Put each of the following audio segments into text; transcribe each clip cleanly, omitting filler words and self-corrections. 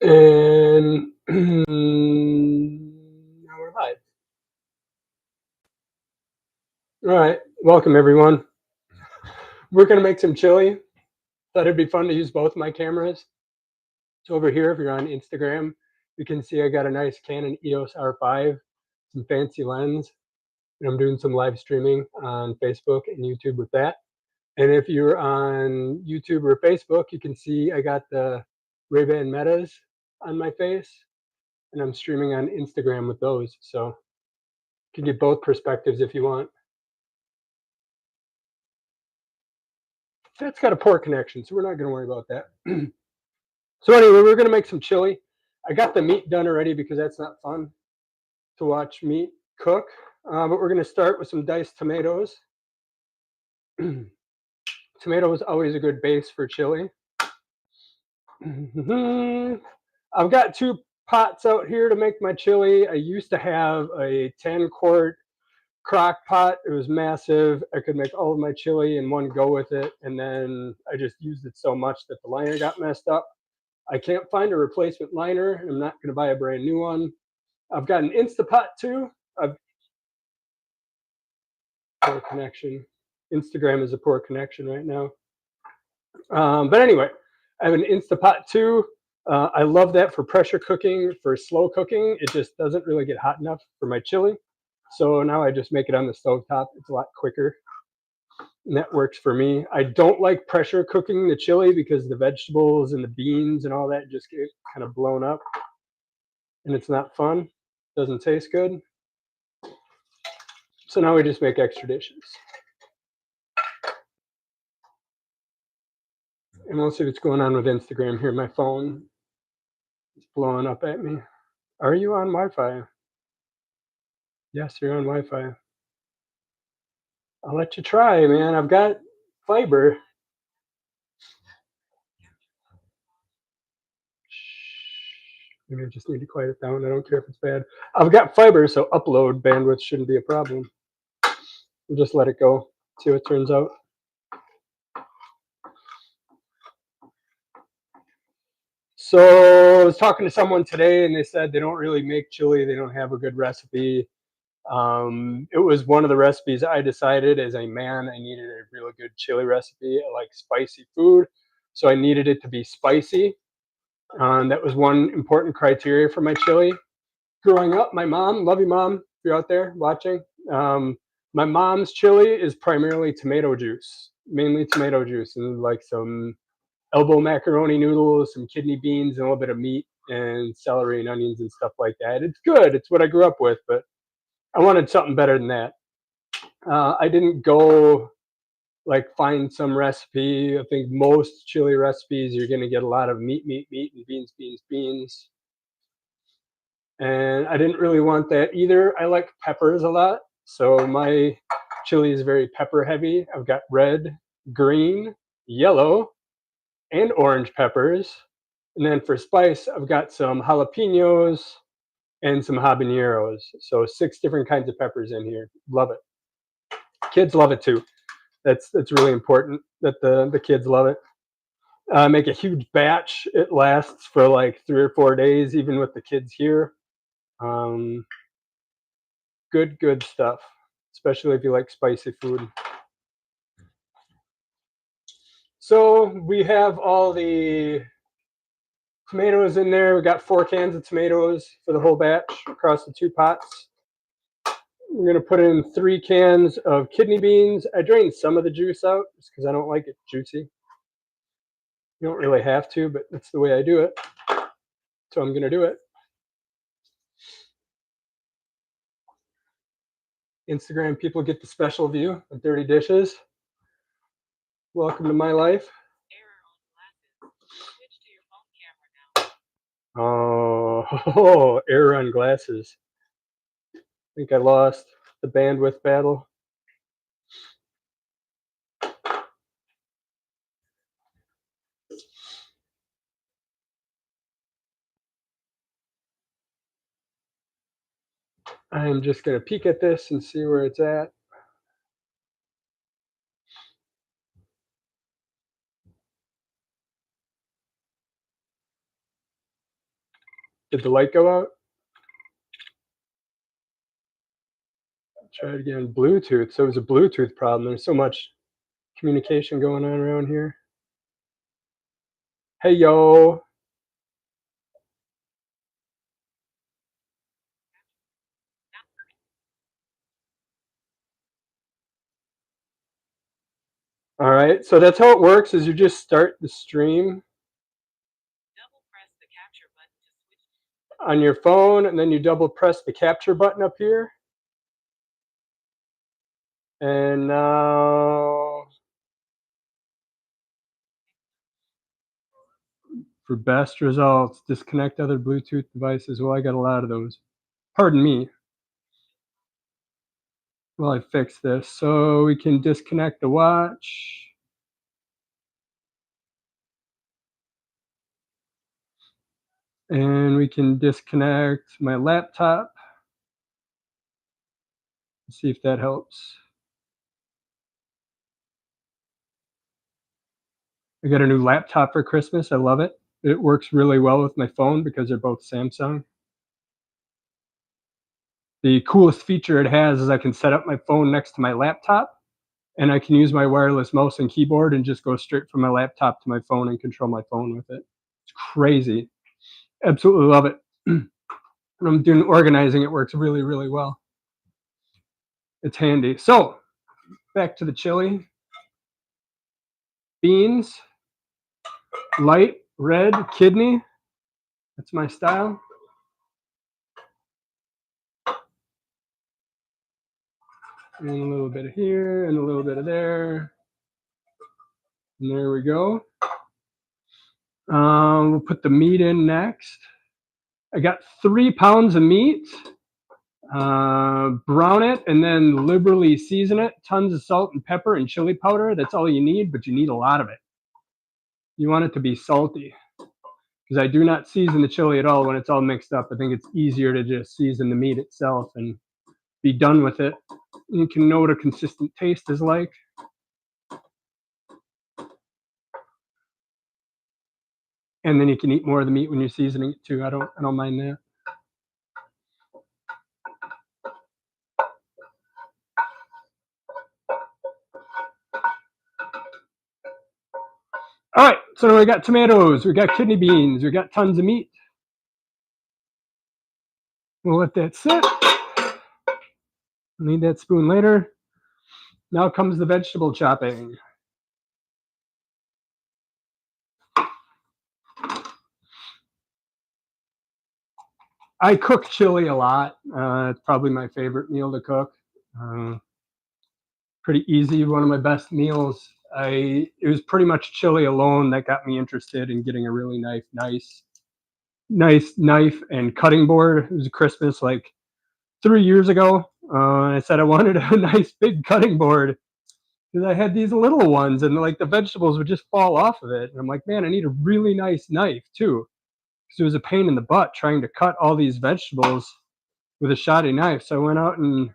And now we're live. All right, welcome everyone. We're gonna make some chili. Thought it'd be fun to use both my cameras. So over here, if you're on Instagram, you can see I got a nice Canon EOS R5, some fancy lens, and I'm doing some live streaming on Facebook and YouTube with that. And if you're on YouTube or Facebook, you can see I got the Ray-Ban Metas on my face, and I'm streaming on Instagram with those. So you can get both perspectives if you want. That's got a poor connection, so we're not going to worry about that. So anyway, we're going to make some chili. I got the meat done already because that's not fun to watch meat cook. But we're going to start with some diced tomatoes. Tomato is always a good base for chili. I've got 2 pots out here to make my chili. I used to have a 10-quart crock pot. It was massive. I could make all of my chili in one go with it, and then I just used it so much that the liner got messed up. I can't find a replacement liner. I'm not going to buy a brand new one. I've got an Instapot too. I've poor connection. Instagram is a poor connection right now. But anyway, I have an Instapot too. I love that for pressure cooking, for slow cooking. It just doesn't really get hot enough for my chili. So now I just make it on the stovetop. It's a lot quicker. And that works for me. I don't like pressure cooking the chili because the vegetables and the beans and all that just get kind of blown up. And it's not fun. Doesn't taste good. So now we just make extra dishes. And we'll see what's going on with Instagram here. My phone is blowing up at me. Are you on Wi-Fi? Yes, you're on Wi-Fi. I'll let you try, man. I've got fiber. Maybe I just need to quiet it down. I don't care if it's bad. I've got fiber, so upload bandwidth shouldn't be a problem. We'll just let it go. See what it turns out. So I was talking to someone today, and they said they don't really make chili. They don't have a good recipe. It was one of the recipes I decided as a man I needed a really good chili recipe. I like spicy food, so I needed it to be spicy. That was one important criteria for my chili. Growing up, my mom, love you, mom, if you're out there watching. My mom's chili is primarily tomato juice, mainly tomato juice, and like some elbow macaroni noodles, some kidney beans, and a little bit of meat and celery and onions and stuff like that. It's good. It's what I grew up with, but I wanted something better than that. I didn't go like find some recipe. I think most chili recipes, you're going to get a lot of meat, and beans, beans. And I didn't really want that either. I like peppers a lot. So my chili is very pepper heavy. I've got red, green, yellow, and orange peppers. And then for spice, I've got some jalapenos and some habaneros. So 6 different kinds of peppers in here. Love it. Kids love it too. That's really important that the kids love it. Make a huge batch. It lasts for like 3 or 4 days, even with the kids here. Um, good stuff, especially if you like spicy food. So we have all the tomatoes in there. We got 4 cans of tomatoes for the whole batch across the 2 pots. We're going to put in 3 cans of kidney beans. I drained some of the juice out just because I don't like it juicy. You don't really have to, but that's the way I do it. So I'm going to do it. Instagram people get the special view of dirty dishes. Welcome to my life. Oh, error on glasses. I think I lost the bandwidth battle. I'm just going to peek at this and see where it's at. Did the light go out? Try it again. Bluetooth. So it was a Bluetooth problem. There's so much communication going on around here. Hey, yo. All right. So that's how it works is you just start the stream on your phone, and then you double press the capture button up here. And now for best results, disconnect other Bluetooth devices. Well, I got a lot of those. Pardon me. Well, I fix this. So we can disconnect the watch. And we can disconnect my laptop. Let's see if that helps. I got a new laptop for Christmas. I love it. It works really well with my phone because they're both Samsung. The coolest feature it has is I can set up my phone next to my laptop, and I can use my wireless mouse and keyboard and just go straight from my laptop to my phone and control my phone with it. It's crazy. Absolutely love it. When I'm doing organizing, it works really, really well. It's handy. So back to the chili. Beans, light red kidney. That's my style. And a little bit of here and a little bit of there. And there we go. We'll put the meat in next. I got 3 pounds of meat. Brown it and then liberally season it. Tons of salt and pepper and chili powder. That's all you need, but you need a lot of it. You want it to be salty because I do not season the chili at all when it's all mixed up. I think it's easier to just season the meat itself and be done with it. You can know what a consistent taste is like. And then you can eat more of the meat when you're seasoning it too. I don't mind that. All right, so we got tomatoes, we got kidney beans, we got tons of meat. We'll let that sit. Need that spoon later. Now comes the vegetable chopping. I cook chili a lot. It's probably my favorite meal to cook. Pretty easy, one of my best meals. It was pretty much chili alone that got me interested in getting a really nice knife and cutting board. It was Christmas like 3 years ago. And I said I wanted a nice big cutting board because I had these little ones and like the vegetables would just fall off of it. And I'm like, man, I need a really nice knife too. Because it was a pain in the butt trying to cut all these vegetables with a shoddy knife. So I went out and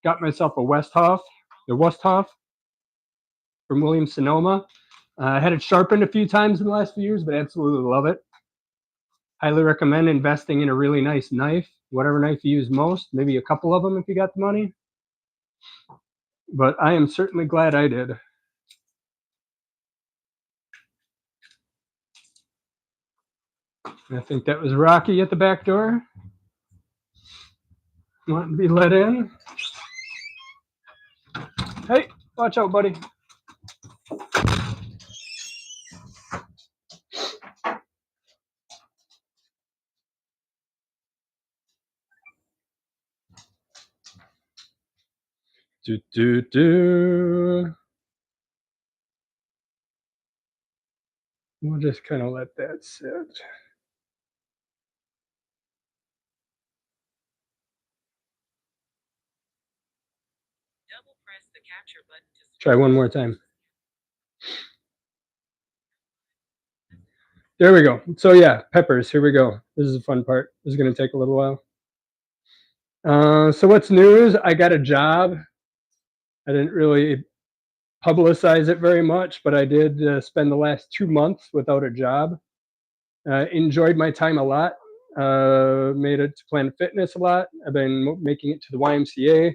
got myself the Westhoff from Williams Sonoma. I had it sharpened a few times in the last few years, but absolutely love it. Highly recommend investing in a really nice knife, whatever knife you use most, maybe a couple of them if you got the money. But I am certainly glad I did. I think that was Rocky at the back door. Wanting to be let in. Hey, watch out, buddy. We'll just kind of let that sit. Try one more time. There we go. So yeah, peppers. Here we go. This is the fun part. This is going to take a little while. So what's news? I got a job. I didn't really publicize it very much, but I did spend the last 2 months without a job. Enjoyed my time a lot. Made it to Planet Fitness a lot. I've been making it to the YMCA,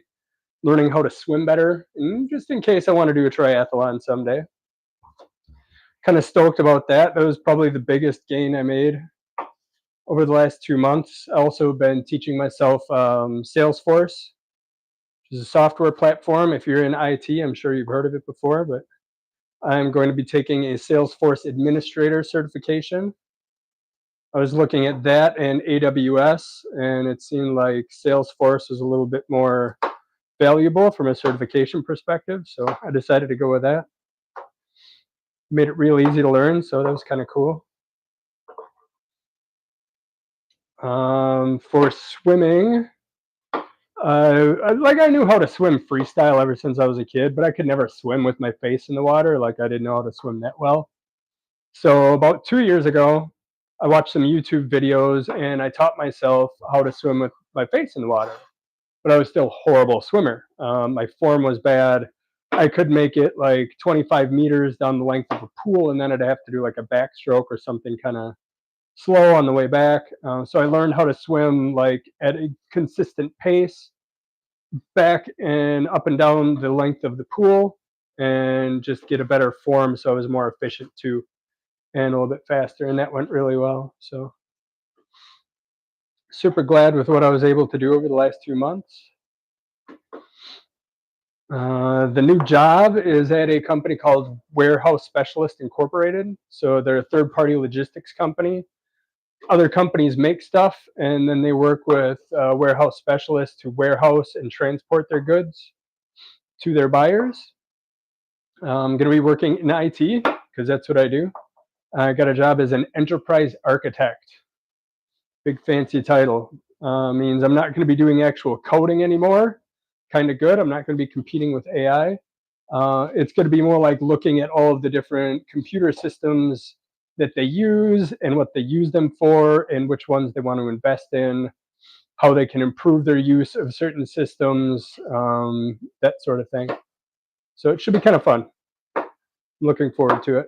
learning how to swim better, and just in case I want to do a triathlon someday. Kind of stoked about that. That was probably the biggest gain I made over the last 2 months. I also been teaching myself Salesforce, which is a software platform. If you're in IT, I'm sure you've heard of it before, but I'm going to be taking a Salesforce administrator certification. I was looking at that and AWS, and it seemed like Salesforce was a little bit more valuable from a certification perspective. So I decided to go with that. Made it real easy to learn, so that was kind of cool. For swimming, I knew how to swim freestyle ever since I was a kid, but I could never swim with my face in the water. Like I didn't know how to swim that well. So about 2 years ago, I watched some YouTube videos and I taught myself how to swim with my face in the water. But I was still a horrible swimmer. My form was bad. I could make it like 25 meters down the length of a pool, and then I'd have to do like a backstroke or something kind of slow on the way back. So I learned how to swim like at a consistent pace, back and up and down the length of the pool, and just get a better form. So I was more efficient too, and a little bit faster, and that went really well. So super glad with what I was able to do over the last 2 months. The new job is at a company called Warehouse Specialist Incorporated. So they're a third-party logistics company. Other companies make stuff, and then they work with warehouse specialists to warehouse and transport their goods to their buyers. I'm going to be working in IT because that's what I do. I got a job as an enterprise architect. Big fancy title. Means I'm not going to be doing actual coding anymore. Kind of good. I'm not going to be competing with AI. It's going to be more like looking at all of the different computer systems that they use and what they use them for and which ones they want to invest in, how they can improve their use of certain systems, that sort of thing. So it should be kind of fun. I'm looking forward to it.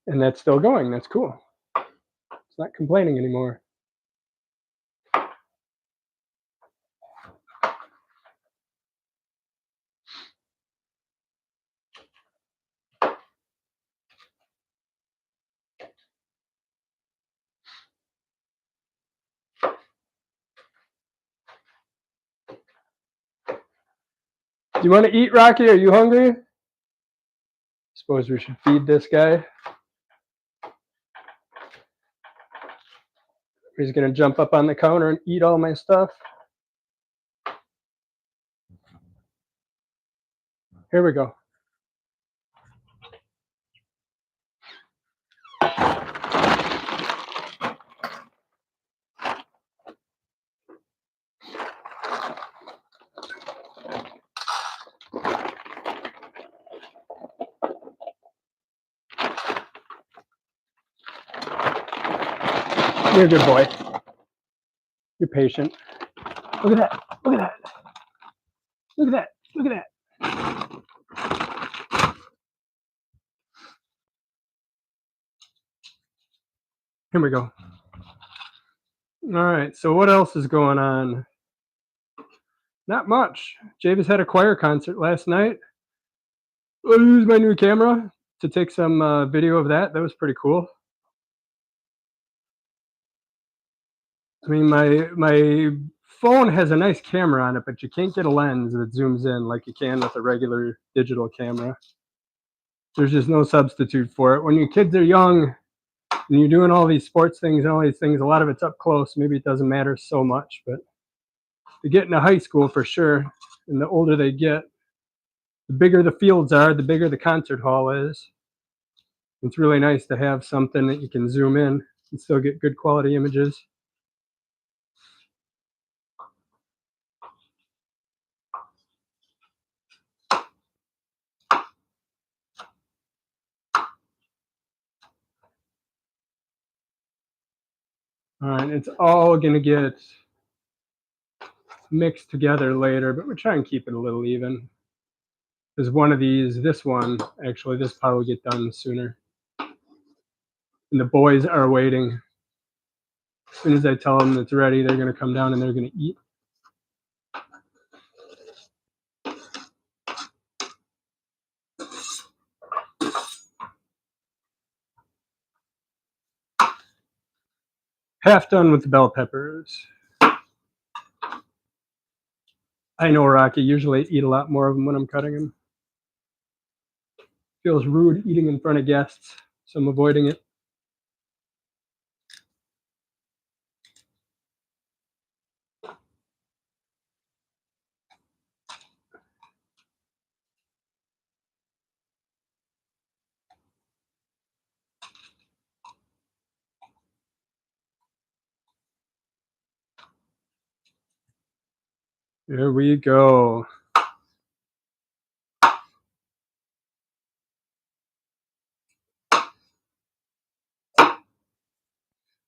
And that's still going. That's cool. It's not complaining anymore. Do you want to eat, Rocky? Are you hungry? Suppose we should feed this guy. He's gonna jump up on the counter and eat all my stuff. Here we go. You're a good boy. You're patient. Look at that. Look at that. Look at that. Look at that. Here we go. All right. So what else is going on? Not much. Javis had a choir concert last night. I used my new camera to take some video of that. That was pretty cool. I mean, my phone has a nice camera on it, but you can't get a lens that zooms in like you can with a regular digital camera. There's just no substitute for it. When your kids are young and you're doing all these sports things and all these things, a lot of it's up close. Maybe it doesn't matter so much, but they get into high school for sure, and the older they get, the bigger the fields are, the bigger the concert hall is. It's really nice to have something that you can zoom in and still get good quality images. All right, it's all gonna get mixed together later, but we're trying to keep it a little even. Because one of these, this one, actually, this pile will get done sooner. And the boys are waiting. As soon as I tell them it's ready, they're gonna come down and they're gonna eat. Half done with the bell peppers. I know, Rocky. Usually I eat a lot more of them when I'm cutting them. Feels rude eating in front of guests, so I'm avoiding it. There we go.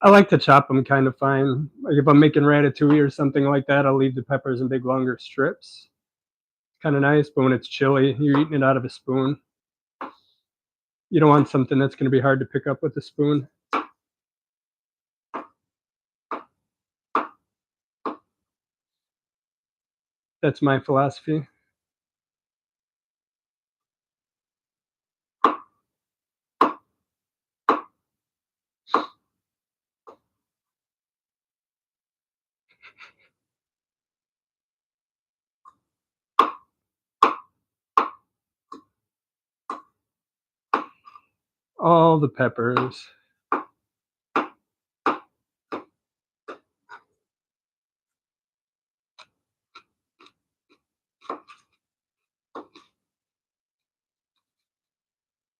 I like to chop them kind of fine. Like if I'm making ratatouille or something like that, I'll leave the peppers in big longer strips. Kind of nice, but when it's chili, you're eating it out of a spoon. You don't want something that's going to be hard to pick up with a spoon. That's my philosophy. All the peppers.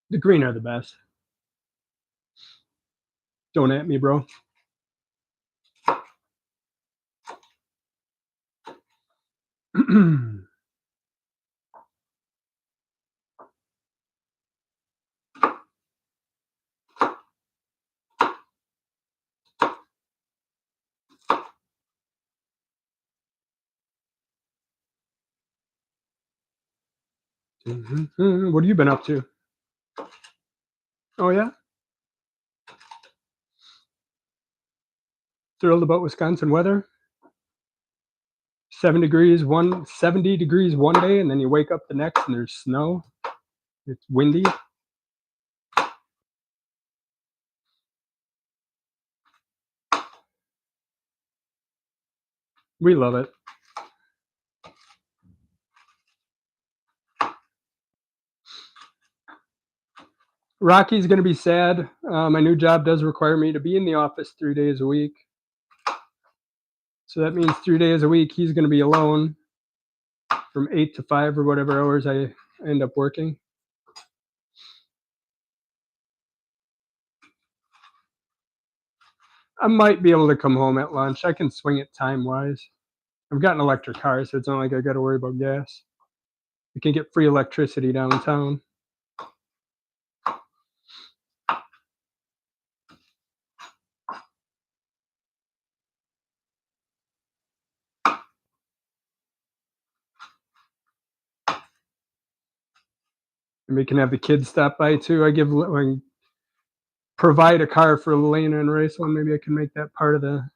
The green are the best. Don't at me, bro. What have you been up to? Oh yeah, thrilled about Wisconsin weather. 70 degrees one day, and then you wake up the next and there's snow. It's windy. We love it. Rocky's going to be sad. My new job does require me to be in the office 3 days a week. So that means 3 days a week he's going to be alone from 8 to 5 or whatever hours I end up working. I might be able to come home at lunch. I can swing it time wise. I've got an electric car, so it's not like I got to worry about gas. You can get free electricity downtown. And we can have the kids stop by too. I provide a car for Elena and Rachel, and maybe I can make that part of the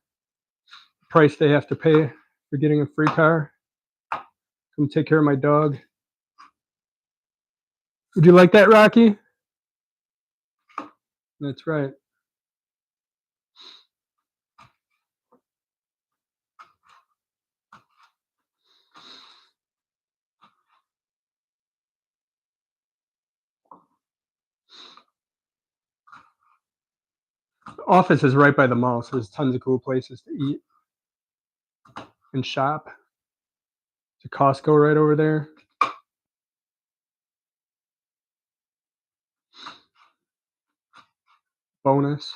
price they have to pay for getting a free car. Come take care of my dog. Would you like that, Rocky? That's right. Office is right by the mall, so there's tons of cool places to eat and shop. There's a Costco right over there. Bonus.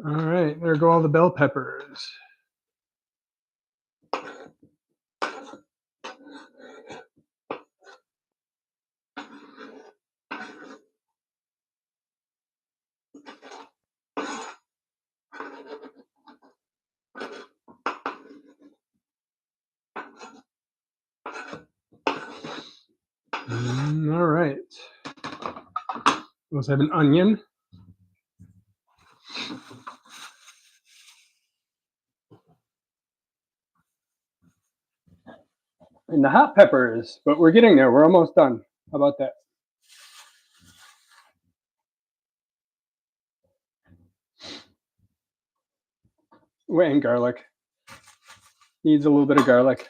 All right, there go all the bell peppers. All right. We also have an onion. And the hot peppers, but we're getting there. We're almost done. How about that? Ooh, and garlic. Needs a little bit of garlic.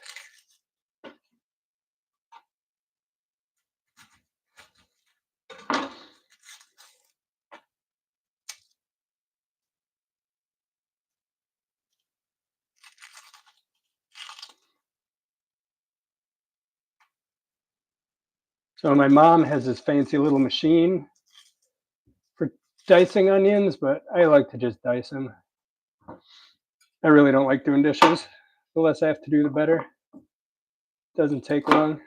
So my mom has this fancy little machine for dicing onions, but I like to just dice them. I really don't like doing dishes. The less I have to do, the better. Doesn't take long.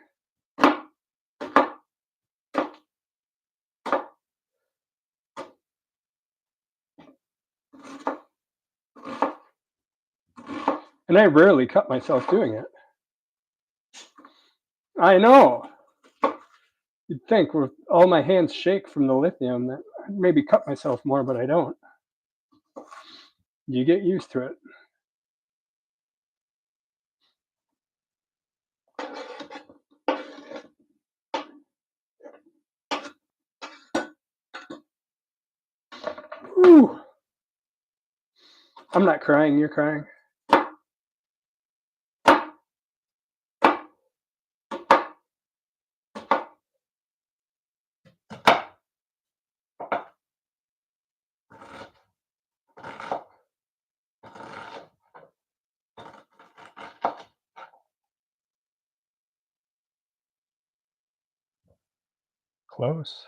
And I rarely cut myself doing it. I know. You'd think with all my hands shake from the lithium that I'd maybe cut myself more, but I don't. You get used to it. Ooh. I'm not crying, you're crying. Close.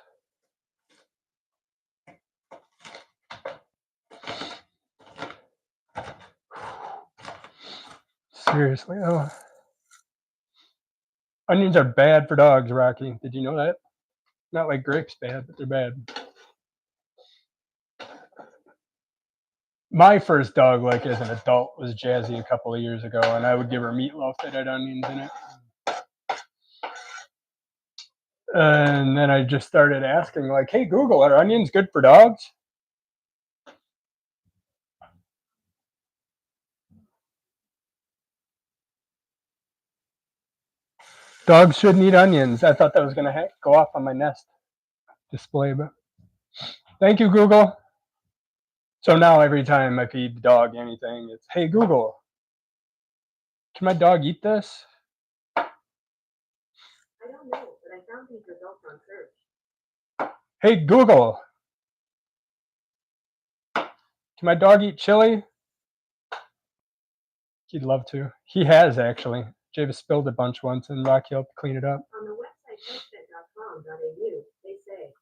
Seriously, oh. Onions are bad for dogs, Rocky. Did you know that? Not like grapes bad, but they're bad. My first dog, like as an adult, was Jazzy a couple of years ago, and I would give her meatloaf that had onions in it. And then I just started asking, like, "Hey Google, are onions good for dogs?" Dogs shouldn't eat onions. I thought that was gonna go off on my Nest display, but thank you, Google. So now every time I feed the dog anything, it's, "Hey Google, can my dog eat this?" I don't know, but I found these results on search. "Hey Google, can my dog eat chili?" He'd love to. He has actually. Javis spilled a bunch once, and Rocky helped clean it up. On the website petspet.com.au, they say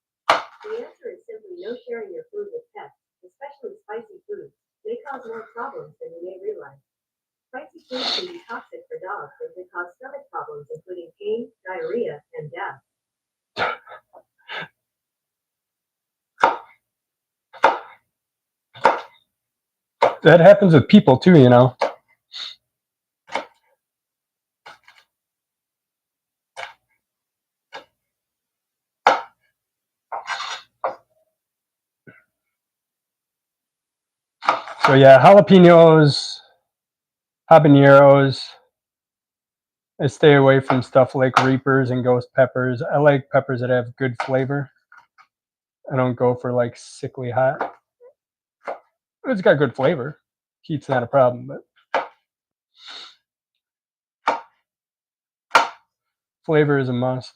the answer is simply no sharing your food with pets, especially spicy foods, may cause more problems than you may realize. Spicy foods can be toxic for dogs and can cause stomach problems, including pain, diarrhea, and death. That happens with people too, you know. So yeah, jalapenos, habaneros. I stay away from stuff like reapers and ghost peppers. I like peppers that have good flavor. I don't go for like sickly hot. It's got good flavor. Heat's not a problem, but flavor is a must.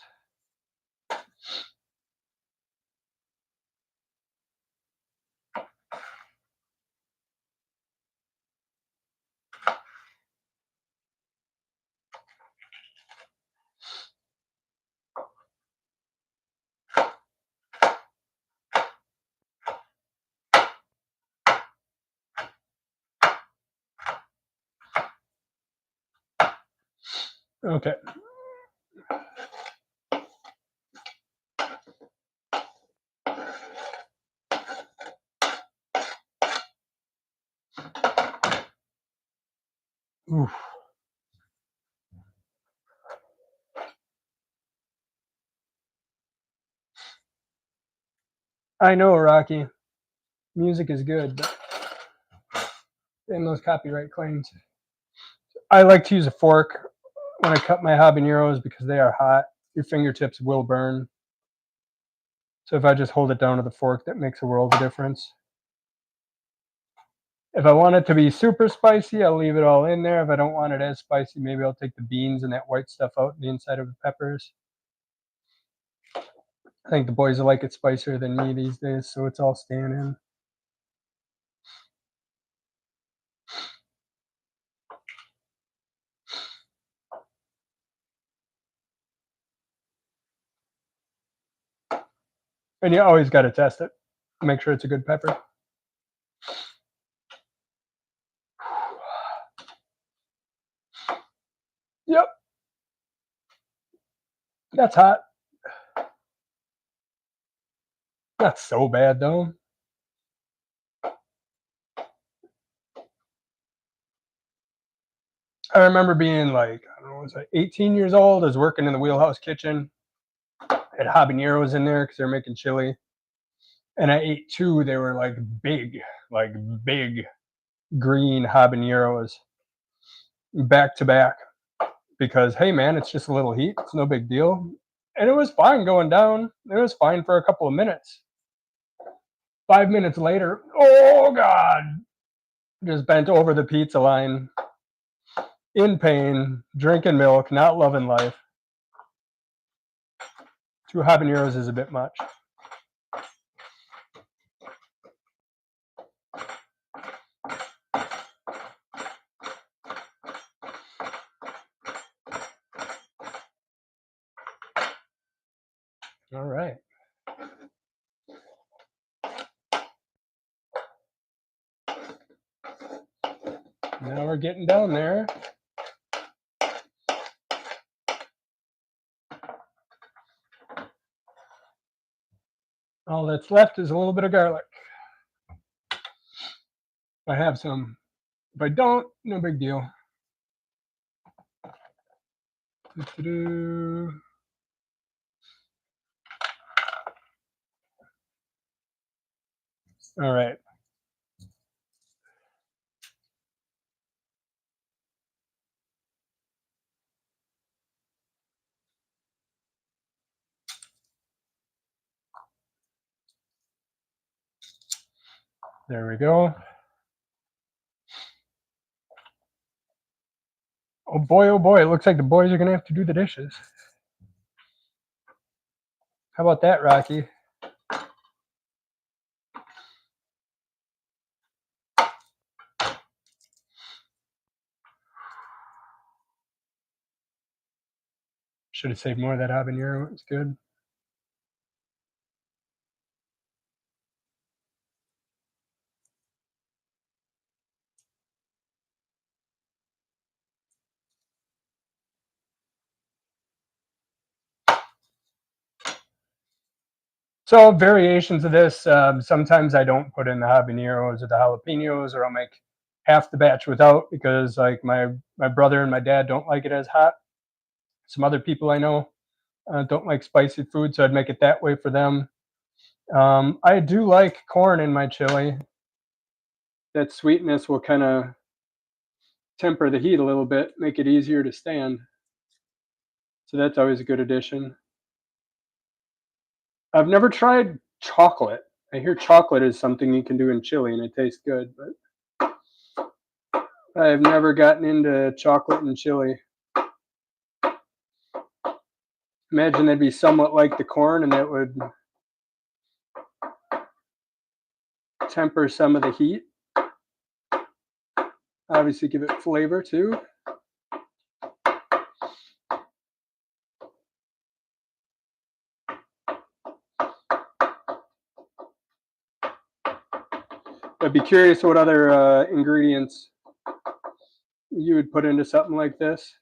Okay. Oof. I know, Rocky. Music is good, but in those copyright claims. I like to use a fork when I cut my habaneros because they are hot. Your fingertips will burn. So if I just hold it down with a fork, that makes a world of difference. If I want it to be super spicy, I'll leave it all in there. If I don't want it as spicy, maybe I'll take the beans and that white stuff out the inside of the peppers. I think the boys will like it spicier than me these days, so it's all staying in. And you always got to test it. Make sure it's a good pepper. Yep. That's hot. Not so bad though. I remember being like, I don't know, was I 18 years old? I was working in the Wheelhouse Kitchen. I had habaneros in there because they're making chili. And I ate two. They were like big green habaneros back to back because, hey, man, it's just a little heat. It's no big deal. And it was fine going down. It was fine for a couple of minutes. 5 minutes later, oh, God, just bent over the pizza line in pain, drinking milk, not loving life. 2 habaneros is a bit much. All right. Now we're getting down there. All that's left is a little bit of garlic. I have some. If I don't, no big deal. Doo-doo-doo. All right. There we go. Oh boy, it looks like the boys are going to have to do the dishes. How about that, Rocky? Should have saved more of that habanero. It's good. So variations of this. Sometimes I don't put in the habaneros or the jalapenos, or I'll make half the batch without because like my brother and my dad don't like it as hot. Some other people I know don't like spicy food, so I'd make it that way for them. I do like corn in my chili. That sweetness will kind of temper the heat a little bit, make it easier to stand. So that's always a good addition. I've never tried chocolate. I hear chocolate is something you can do in chili and it tastes good, but I've never gotten into chocolate and chili. Imagine that'd be somewhat like the corn and that would temper some of the heat. Obviously give it flavor too. I'd be curious what other ingredients you would put into something like this.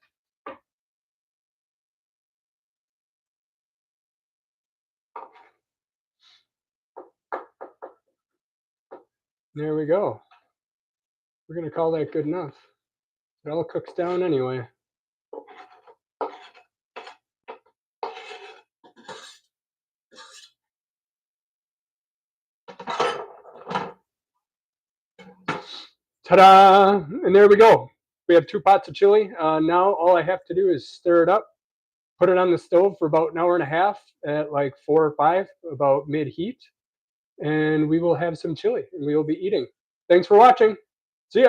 There we go. We're gonna call that good enough. It all cooks down anyway. Ta-da! And there we go. We have 2 pots of chili. Now all I have to do is stir it up, put it on the stove for about an hour and a half at like 4 or 5, about mid heat, and we will have some chili and we will be eating. Thanks for watching. See ya.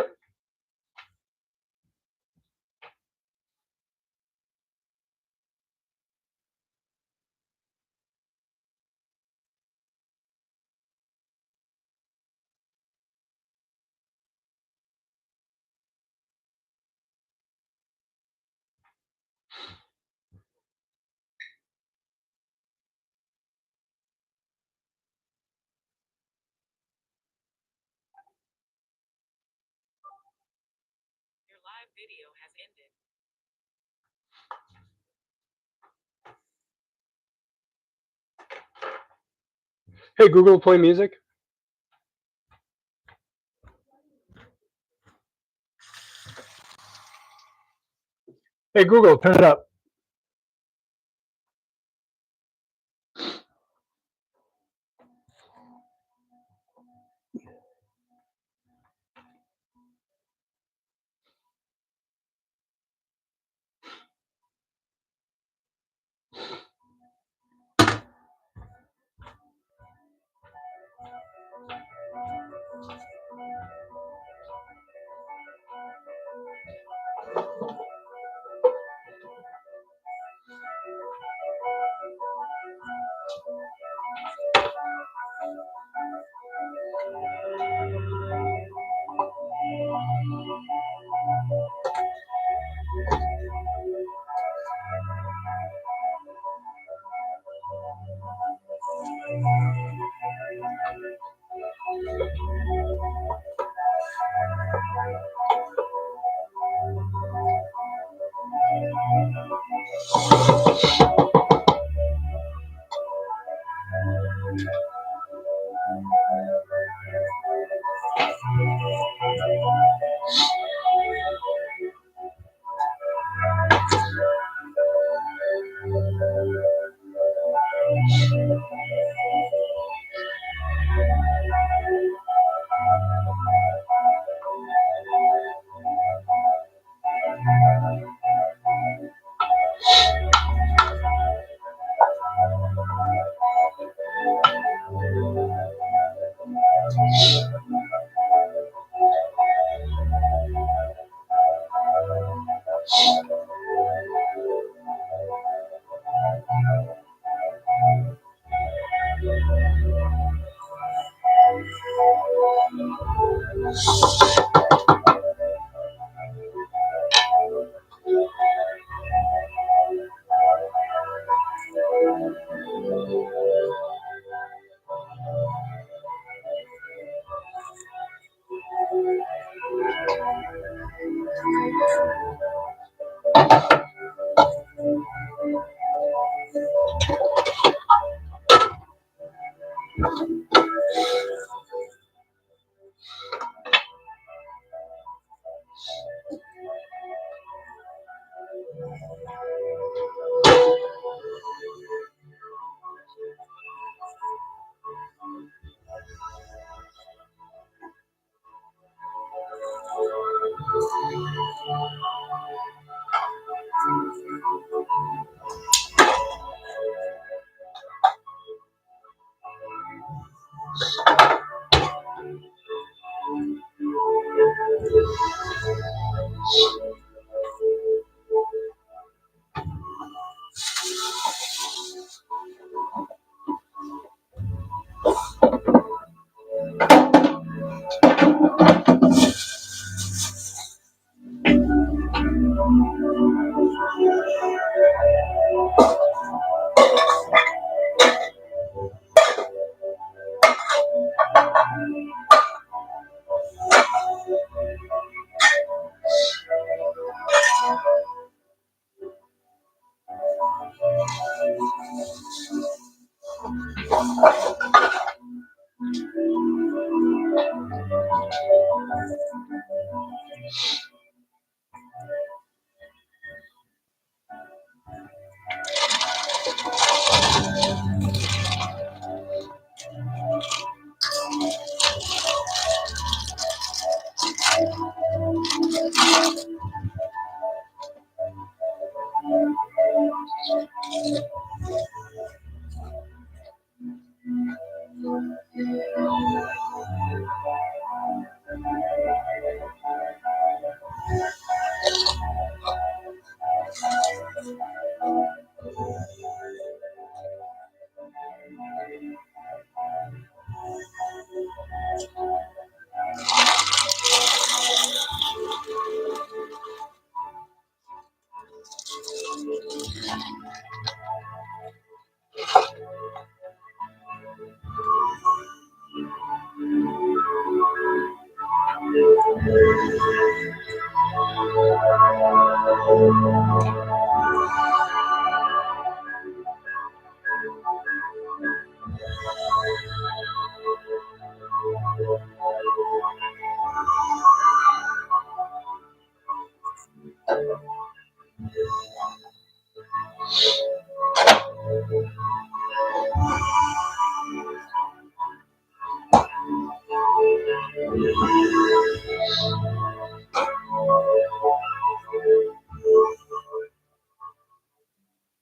Your live video has ended. Hey Google, play music. Hey Google, turn it up.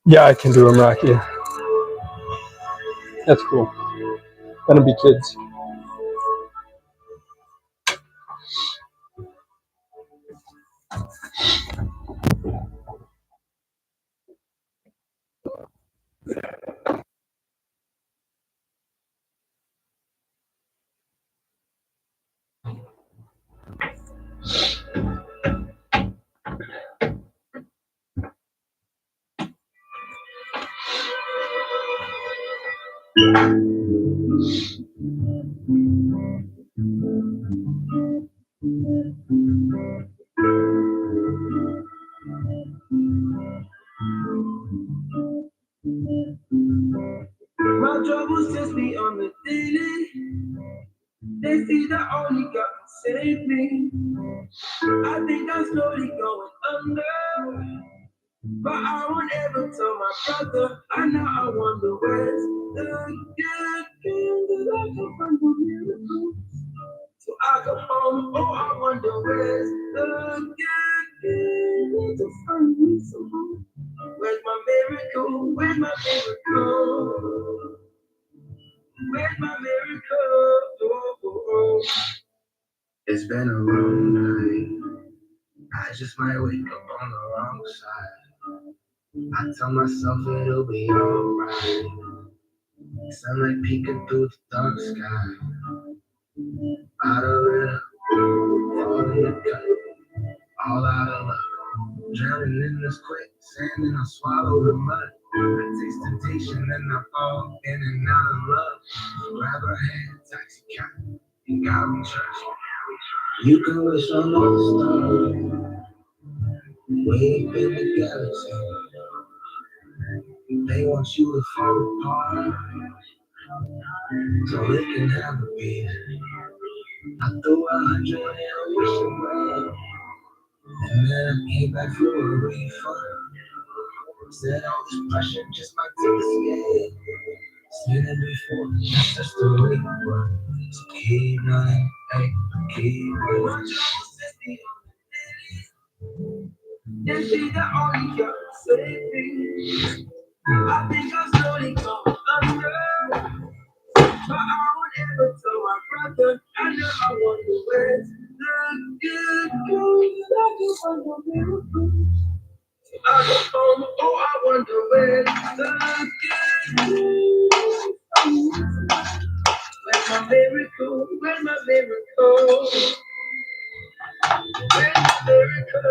Yeah, I can do them, Rocky. That's cool. Gonna be kids. My troubles just be on the daily. They see the only God can save me. I think I'm slowly going under. But I won't ever tell my brother. I know I wonder where's the good that I can find the miracle. So I go home. Oh, I wonder where's the good to find me some home. Where's my miracle? Where's my miracle? Where's my miracle? Oh. It's been a long night. I just might wake up on the wrong side. I tell myself it'll be alright. Sunlight peeking through the dark sky. Out of it, fall in the cut. All out of luck. Drowning in this quicksand and I swallow the mud. I taste temptation and I fall in and out of love. Grab her hand, taxi cab, and got me church. You can wish on all the stars. We've been together too. They want you to fall apart so they can have a piece. I threw 100 in a wishing well, and then I came back for a refund. Said all this pressure just might take a scale. Seen it before, that's just the way it works. So keep running, hey, keep running. They see the only God save me. I think I'm slowly going under. But I won't ever tell my brother. I know I wonder where's the good I can find the miracle. I go home, oh, I wonder where's the good. Where's my miracle? Where's my miracle? Where's my miracle?